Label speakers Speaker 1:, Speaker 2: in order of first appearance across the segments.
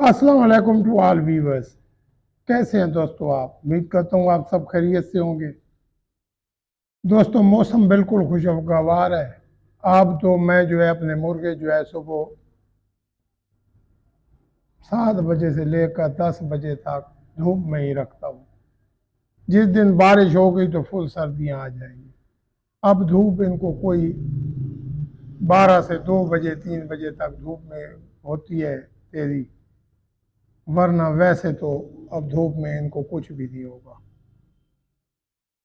Speaker 1: अस्सलाम वालेकुम to all viewers. कैसे हैं दोस्तों आप? उम्मीद करता हूँ आप सब खैरियत से होंगे। दोस्तों मौसम बिल्कुल खुशगवार है। अब तो मैं जो है अपने मुर्गे जो है सुबह 7 बजे से लेकर 10 बजे तक धूप में ही रखता हूँ। जिस दिन बारिश हो गई तो फुल सर्दियाँ आ जाएंगी। अब धूप इनको कोई 12 से 2 बजे 3 बजे तक धूप में होती है तेजी, वरना वैसे तो अब धूप में इनको कुछ भी नहीं होगा।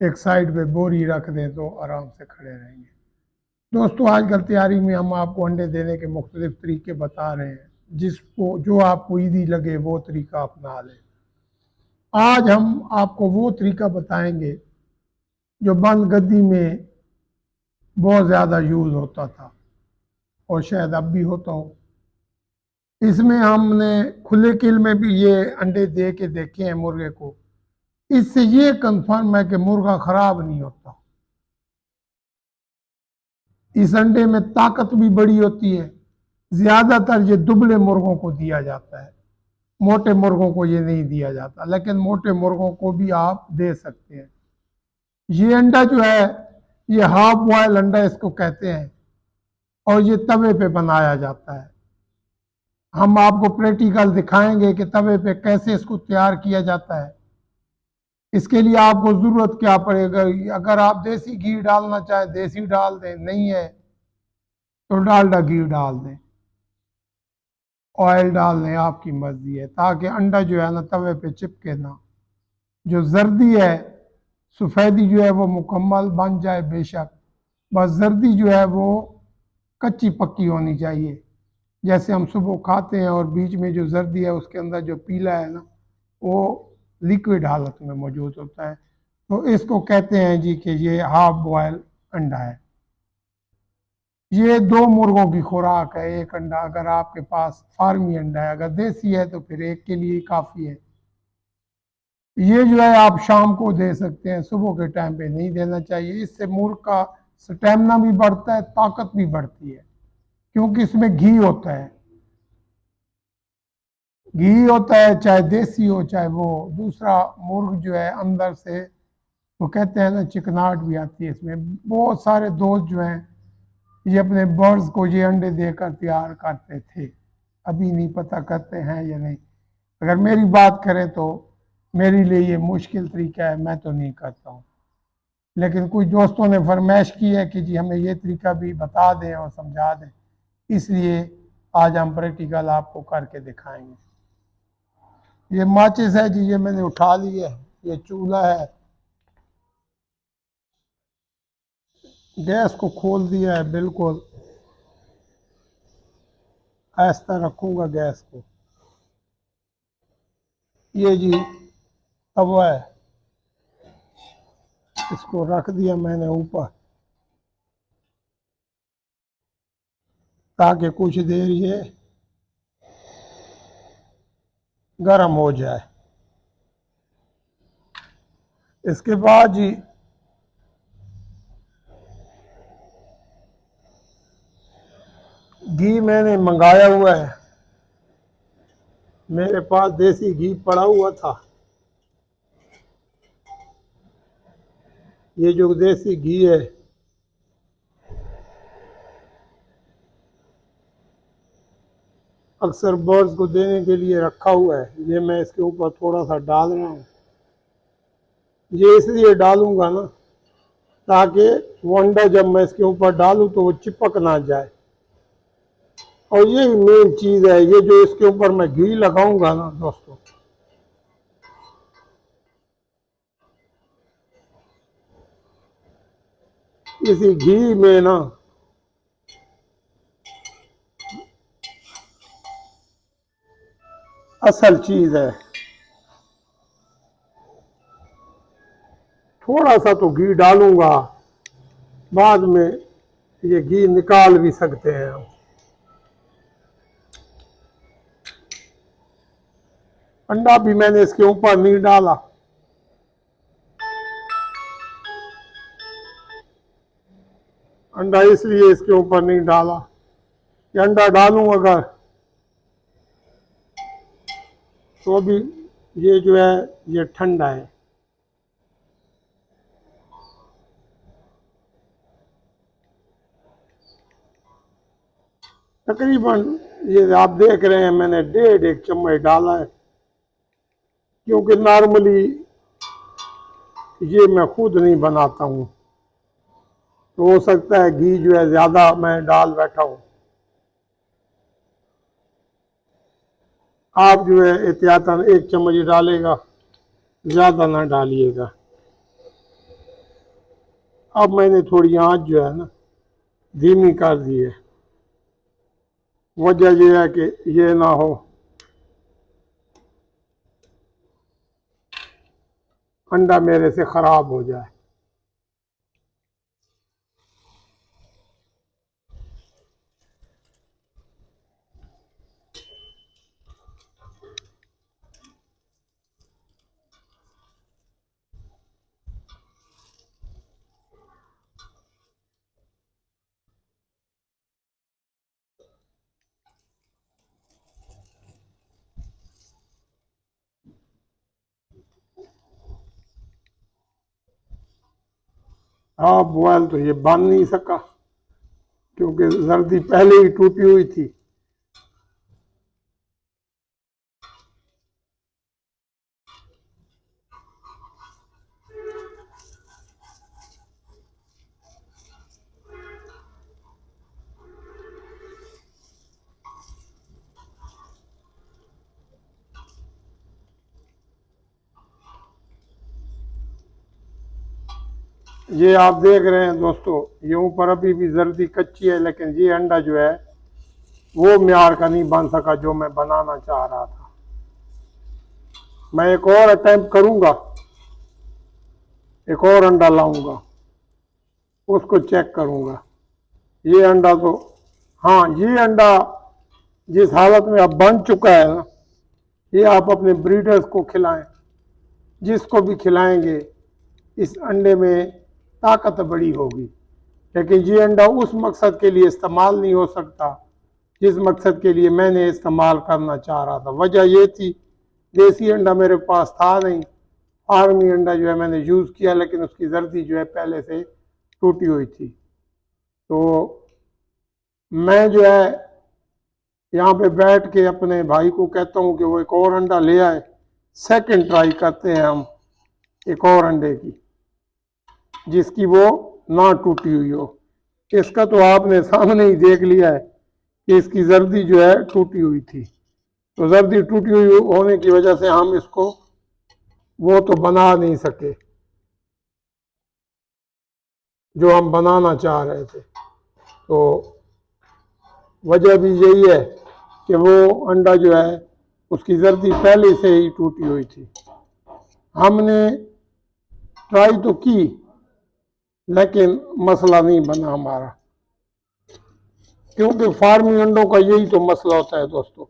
Speaker 1: एक साइड पे बोरी रख दें तो आराम से खड़े रहेंगे। दोस्तों आजकल तैयारी में हम आपको अंडे देने के मुख्तलिफ तरीके बता रहे हैं, जिसको जो आपको ईजी लगे वो तरीका अपना लें। आज हम आपको वो तरीका बताएंगे जो बंद गद्दी में बहुत ज़्यादा यूज़ होता था और शायद अब भी होता हो। इसमें हमने खुले किल में भी ये अंडे दे के देखे हैं मुर्गे को। इससे ये कंफर्म है कि मुर्गा खराब नहीं होता। इस अंडे में ताकत भी बड़ी होती है। ज़्यादातर ये दुबले मुर्गों को दिया जाता है, मोटे मुर्गों को ये नहीं दिया जाता, लेकिन मोटे मुर्गों को भी आप दे सकते हैं। ये अंडा जो है ये हाफ बॉयल अंडा इसको कहते हैं और ये तवे पे बनाया जाता है। हम आपको प्रैक्टिकल दिखाएंगे कि तवे पे कैसे इसको तैयार किया जाता है। इसके लिए आपको ज़रूरत क्या पड़ेगा? अगर आप देसी घी डालना चाहें देसी डाल दें, नहीं है तो डालडा घी डाल दें, ऑयल डाल दें, आपकी मर्जी है, ताकि अंडा जो है ना तवे पे चिपके ना। जो जर्दी है, सफ़ेदी जो है वो मुकम्मल बन जाए बेशक, बस जर्दी जो है वो कच्ची पक्की होनी चाहिए। जैसे हम सुबह खाते हैं और बीच में जो जर्दी है उसके अंदर जो पीला है ना वो लिक्विड हालत में मौजूद होता है। तो इसको कहते हैं जी कि ये हाफ बॉयल अंडा है। ये 2 मुर्गों की खुराक है, एक अंडा। अगर आपके पास फार्मी अंडा है, अगर देसी है तो फिर एक के लिए काफ़ी है। ये जो है आप शाम को दे सकते हैं, सुबह के टाइम पे नहीं देना चाहिए। इससे मुर्ग का स्टेमिना भी बढ़ता है, ताकत भी बढ़ती है, क्योंकि इसमें घी होता है। घी होता है, चाहे देसी हो चाहे वो दूसरा। मुर्ग जो है अंदर से वो कहते हैं ना चिकनाहट भी आती है इसमें। बहुत सारे दोस्त जो हैं ये अपने बर्ड्स को ये अंडे देकर तैयार करते थे, अभी नहीं पता करते हैं या नहीं। अगर मेरी बात करें तो मेरे लिए ये मुश्किल तरीका है, मैं तो नहीं करता हूँ। लेकिन कुछ दोस्तों ने फरमाइश की है कि जी हमें ये तरीका भी बता दें और समझा दें, इसलिए आज हम प्रैक्टिकल आपको करके दिखाएंगे। ये माचिस है जी, ये मैंने उठा ली है। ये चूल्हा है, गैस को खोल दिया है, बिल्कुल आहिस्ता रखूँगा गैस को। ये जी तवा है, इसको रख दिया मैंने ऊपर ताकि कुछ देर ये गर्म हो जाए। इसके बाद जी घी मैंने मंगाया हुआ है, मेरे पास देसी घी पड़ा हुआ था। ये जो देसी घी है अक्सर बर्ड्स को देने के लिए रखा हुआ है, ये मैं इसके ऊपर थोड़ा सा डाल रहा हूँ। ये इसलिए डालूंगा ना ताकि वो अंडा जब मैं इसके ऊपर डालूं तो वो चिपक ना जाए। और ये मेन चीज़ है, ये जो इसके ऊपर मैं घी लगाऊंगा ना दोस्तों, इसी घी में ना असल चीज़ है। थोड़ा सा तो घी डालूंगा, बाद में ये घी निकाल भी सकते हैं हम। अंडा भी मैंने इसके ऊपर नहीं डाला, अंडा इसलिए इसके ऊपर नहीं डाला कि अंडा डालूं अगर तो अभी ये जो है ये ठंडा है। तकरीबन ये आप देख रहे हैं मैंने 1.5 चम्मच डाला है, क्योंकि नॉर्मली ये मैं खुद नहीं बनाता हूँ, तो हो सकता है घी जो है ज़्यादा मैं डाल बैठा हूँ। आप जो है एहतियातन 1 चम्मच ही डालेगा, ज़्यादा ना डालिएगा। अब मैंने थोड़ी आंच जो है ना धीमी कर दी है, वजह यह है कि ये ना हो अंडा मेरे से ख़राब हो जाए। हाफ बॉयल तो ये बन नहीं सका, क्योंकि जर्दी पहले ही टूटी हुई थी। ये आप देख रहे हैं दोस्तों, ये ऊपर अभी भी जर्दी कच्ची है, लेकिन ये अंडा जो है वो म्यार का नहीं बन सका जो मैं बनाना चाह रहा था। मैं एक और अटेम्प्ट करूंगा, एक और अंडा लाऊंगा, उसको चेक करूंगा। ये अंडा तो, हाँ ये अंडा जिस हालत में अब बन चुका है ना, ये आप अपने ब्रीडर्स को खिलाएं, जिसको भी खिलाएंगे इस अंडे में ताकत बड़ी होगी। लेकिन ये अंडा उस मकसद के लिए इस्तेमाल नहीं हो सकता जिस मकसद के लिए मैंने इस्तेमाल करना चाह रहा था। वजह ये थी, देसी अंडा मेरे पास था नहीं, फार्मी अंडा जो है मैंने यूज़ किया, लेकिन उसकी जर्दी जो है पहले से टूटी हुई थी। तो मैं जो है यहाँ पे बैठ के अपने भाई को कहता हूँ कि वो एक और अंडा ले आए, सेकंड ट्राई करते हैं हम एक और अंडे की, जिसकी वो ना टूटी हुई हो। इसका तो आपने सामने ही देख लिया है कि इसकी जर्दी जो है टूटी हुई थी। तो जर्दी टूटी हुई होने की वजह से हम इसको वो तो बना नहीं सके जो हम बनाना चाह रहे थे। तो वजह भी यही है कि वो अंडा जो है उसकी जर्दी पहले से ही टूटी हुई थी। हमने ट्राई तो की, लेकिन मसला नहीं बना हमारा, क्योंकि फार्मी अंडों का यही तो मसला होता है दोस्तों।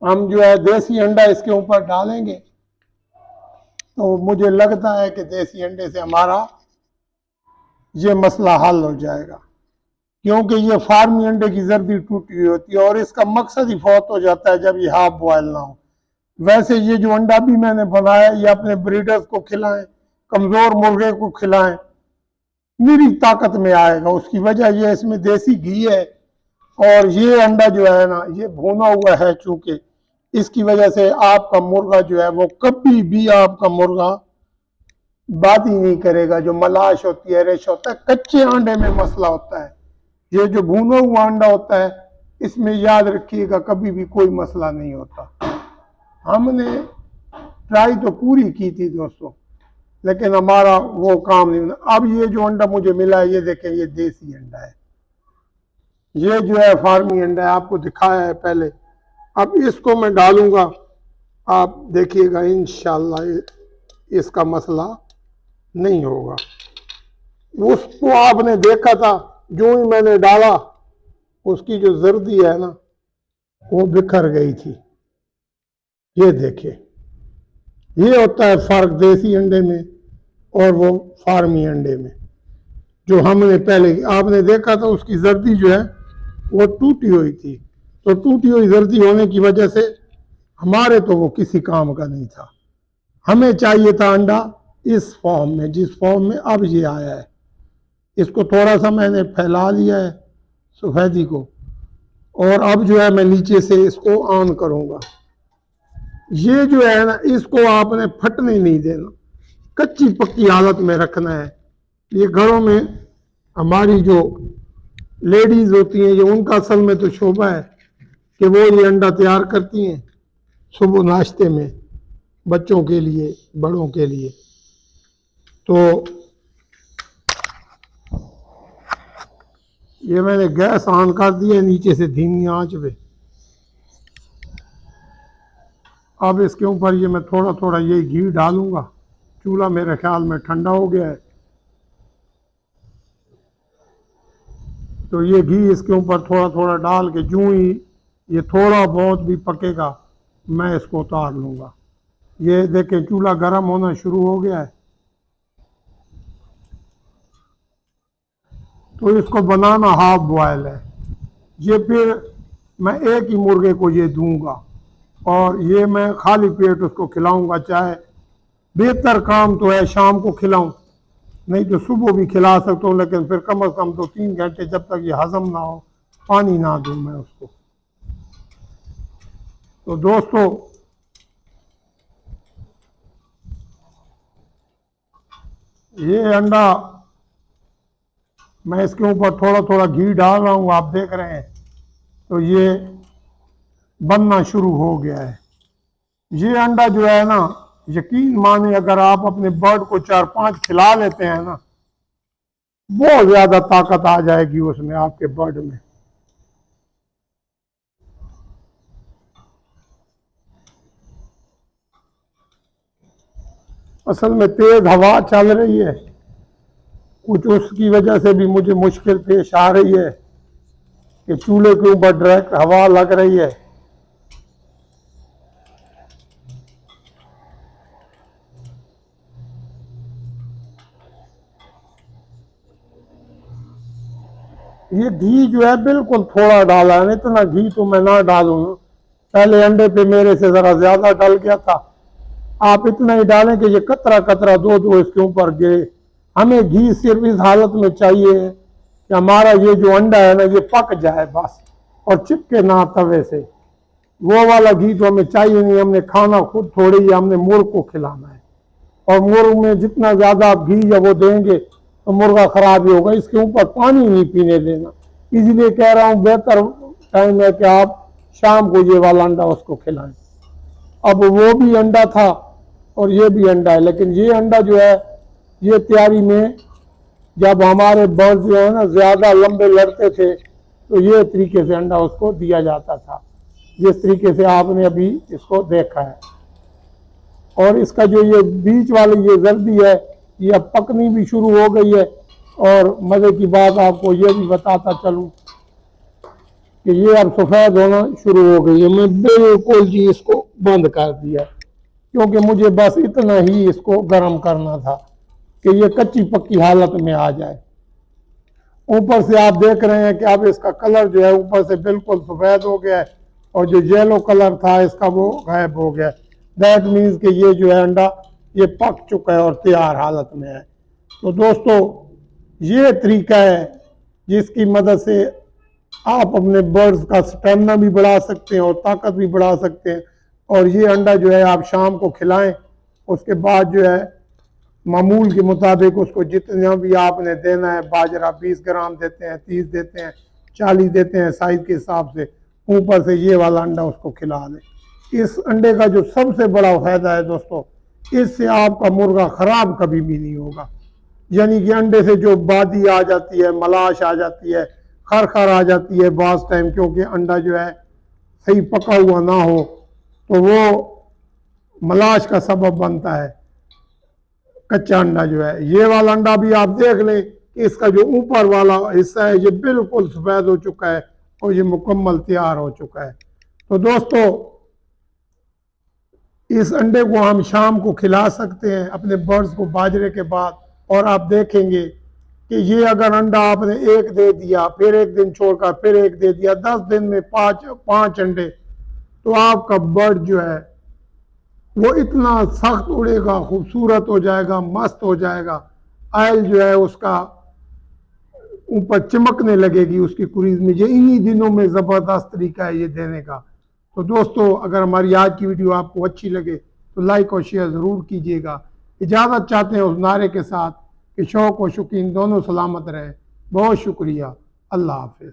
Speaker 1: हम जो है देसी अंडा इसके ऊपर डालेंगे, तो मुझे लगता है कि देसी अंडे से हमारा ये मसला हल हो जाएगा, क्योंकि ये फार्मी अंडे की जर्दी टूटी हुई होती है और इसका मकसद ही फौत हो जाता है जब ये हाफ बॉयल ना हो। वैसे ये जो अंडा भी मैंने बनाया, ये अपने ब्रीडर्स को खिलाएं, कमज़ोर मुर्गे को खिलाएं, मेरी ताकत में आएगा। उसकी वजह ये इसमें देसी घी है, और ये अंडा जो है ना ये भुना हुआ है, चूंकि इसकी वजह से आपका मुर्गा जो है वो कभी भी आपका मुर्गा बात ही नहीं करेगा। जो मलाश होती है, रेश होता है, कच्चे अंडे में मसला होता है। ये जो भुना हुआ अंडा होता है, इसमें याद रखिएगा कभी भी कोई मसला नहीं होता। हमने ट्राई तो पूरी की थी दोस्तों, लेकिन हमारा वो काम नहीं। अब ये जो अंडा मुझे मिला है, ये देखें, ये देसी अंडा है, ये जो है फार्मी अंडा है, आपको दिखाया है पहले। अब इसको मैं डालूंगा, आप देखिएगा इंशाल्लाह इसका मसला नहीं होगा। उसको आपने देखा था, जो ही मैंने डाला उसकी जो जर्दी है ना वो बिखर गई थी। ये देखिए, ये होता है फर्क देसी अंडे में और वो फार्मी अंडे में। जो हमने पहले आपने देखा था, उसकी जर्दी जो है वो टूटी हुई थी। तो टूटी हुई जर्दी होने की वजह से हमारे तो वो किसी काम का नहीं था। हमें चाहिए था अंडा इस फॉर्म में, जिस फॉर्म में अब ये आया है। इसको थोड़ा सा मैंने फैला लिया है सफ़ेदी को, और अब जो है मैं नीचे से इसको ऑन करूंगा। ये जो है ना, इसको आपने फटने नहीं देना, कच्ची पक्की हालत में रखना है। ये घरों में हमारी जो लेडीज होती हैं, ये उनका असल में तो शोभा है कि वो ये अंडा तैयार करती हैं सुबह नाश्ते में, बच्चों के लिए, बड़ों के लिए। तो ये मैंने गैस ऑन कर दी है नीचे से धीमी आंच पे। अब इसके ऊपर ये मैं थोड़ा थोड़ा ये घी डालूंगा। चूल्हा मेरे ख्याल में ठंडा हो गया है, तो ये घी इसके ऊपर थोड़ा थोड़ा डाल के जूं ही ये थोड़ा बहुत भी पकेगा मैं इसको उतार लूँगा। ये देखें चूल्हा गर्म होना शुरू हो गया है। तो इसको बनाना हाफ बॉयल है। ये फिर मैं एक ही मुर्गे को ये दूंगा और ये मैं खाली पेट उसको खिलाऊंगा। चाहे बेहतर काम तो है शाम को खिलाऊं, नहीं तो सुबह भी खिला सकता हूँ, लेकिन फिर कम से कम तो 3 घंटे जब तक ये हजम ना हो पानी ना दूं मैं उसको। तो दोस्तों ये अंडा मैं इसके ऊपर थोड़ा थोड़ा घी डाल रहा हूँ, आप देख रहे हैं। तो ये बनना शुरू हो गया है। ये अंडा जो है ना, यकीन माने अगर आप अपने बर्ड को 4-5 खिला लेते हैं ना, बहुत ज्यादा ताकत आ जाएगी उसमें, आपके बर्ड में। असल में तेज हवा चल रही है, कुछ उसकी वजह से भी मुझे मुश्किल पेश आ रही है कि चूल्हे के ऊपर डायरेक्ट हवा लग रही है। ये घी जो है बिल्कुल थोड़ा डाला है, इतना घी तो मैं ना डालूं। पहले अंडे पे मेरे से जरा ज्यादा डल गया था। आप इतना ही डालें कि ये कतरा कतरा दो दो इसके ऊपर गिरे। हमें घी सिर्फ इस हालत में चाहिए कि हमारा ये जो अंडा है ना ये पक जाए बस, और चिपके ना तवे से। वो वाला घी तो हमें चाहिए नहीं। हमने खाना खुद थोड़ी ही, हमने मुर्ग को खिलाना है, और मुर्ग में जितना ज्यादा आप घी या वो देंगे तो मुर्गा खराब ही होगा। इसके ऊपर पानी नहीं पीने देना। इसलिए कह रहा हूँ बेहतर टाइम है कि आप शाम को ये वाला अंडा उसको खिलाएं। अब वो भी अंडा था और ये भी अंडा है, लेकिन ये अंडा जो है ये तैयारी में जब हमारे बर्ड जो है ना ज्यादा लंबे लड़ते थे तो ये तरीके से अंडा उसको दिया जाता था, जिस तरीके से आपने अभी इसको देखा है। और इसका जो ये बीच वाली ये जर्दी है ये अब पकनी भी शुरू हो गई है। और मजे की बात आपको ये भी बताता चलूं कि ये अब सफेद होना शुरू हो गई है। मैं बिल्कुल जी इसको बंद कर दिया क्योंकि मुझे बस इतना ही इसको गर्म करना था कि ये कच्ची पक्की हालत में आ जाए। ऊपर से आप देख रहे हैं कि अब इसका कलर जो है ऊपर से बिल्कुल सफेद हो गया है, और जो येलो कलर था इसका वो गायब हो गया। दैट मीन्स कि ये जो है अंडा ये पक चुका है और तैयार हालत में है। तो दोस्तों ये तरीका है जिसकी मदद से आप अपने बर्ड्स का स्टेमिना भी बढ़ा सकते हैं और ताकत भी बढ़ा सकते हैं। और ये अंडा जो है आप शाम को खिलाएं, उसके बाद जो है मामूल के मुताबिक उसको जितना भी आपने देना है, बाजरा 20 ग्राम देते हैं, 30 देते हैं, 40 देते हैं साइज के हिसाब से, ऊपर से ये वाला अंडा उसको खिला दें। इस अंडे का जो सबसे बड़ा फायदा है दोस्तों, इससे आपका मुर्गा खराब कभी भी नहीं होगा। यानी कि अंडे से जो बादी आ जाती है, मलाश आ जाती है, खरखर आ जाती है बास टाइम, क्योंकि अंडा जो है सही पका हुआ ना हो तो वो मलाश का सबब बनता है। कच्चा अंडा जो है, ये वाला अंडा भी आप देख लें कि इसका जो ऊपर वाला हिस्सा है ये बिल्कुल सफेद हो चुका है और ये मुकम्मल तैयार हो चुका है। तो दोस्तों इस अंडे को हम शाम को खिला सकते हैं अपने बर्ड्स को बाजरे के बाद, और आप देखेंगे कि ये अगर अंडा आपने एक दे दिया, फिर एक दिन छोड़कर फिर एक दे दिया, 10 दिन में पाँच अंडे, तो आपका बर्ड जो है वो इतना सख्त उड़ेगा, खूबसूरत हो जाएगा, मस्त हो जाएगा। आयल जो है उसका ऊपर चमकने लगेगी उसकी कुरीज में। ये इन्हीं दिनों में ज़बरदस्त तरीका है ये देने का। तो दोस्तों, अगर हमारी आज की वीडियो आपको अच्छी लगे तो लाइक और शेयर ज़रूर कीजिएगा। इजाज़त चाहते हैं उस नारे के साथ कि शौक़ और शौकीन दोनों सलामत रहे। बहुत शुक्रिया। अल्लाह हाफिज़।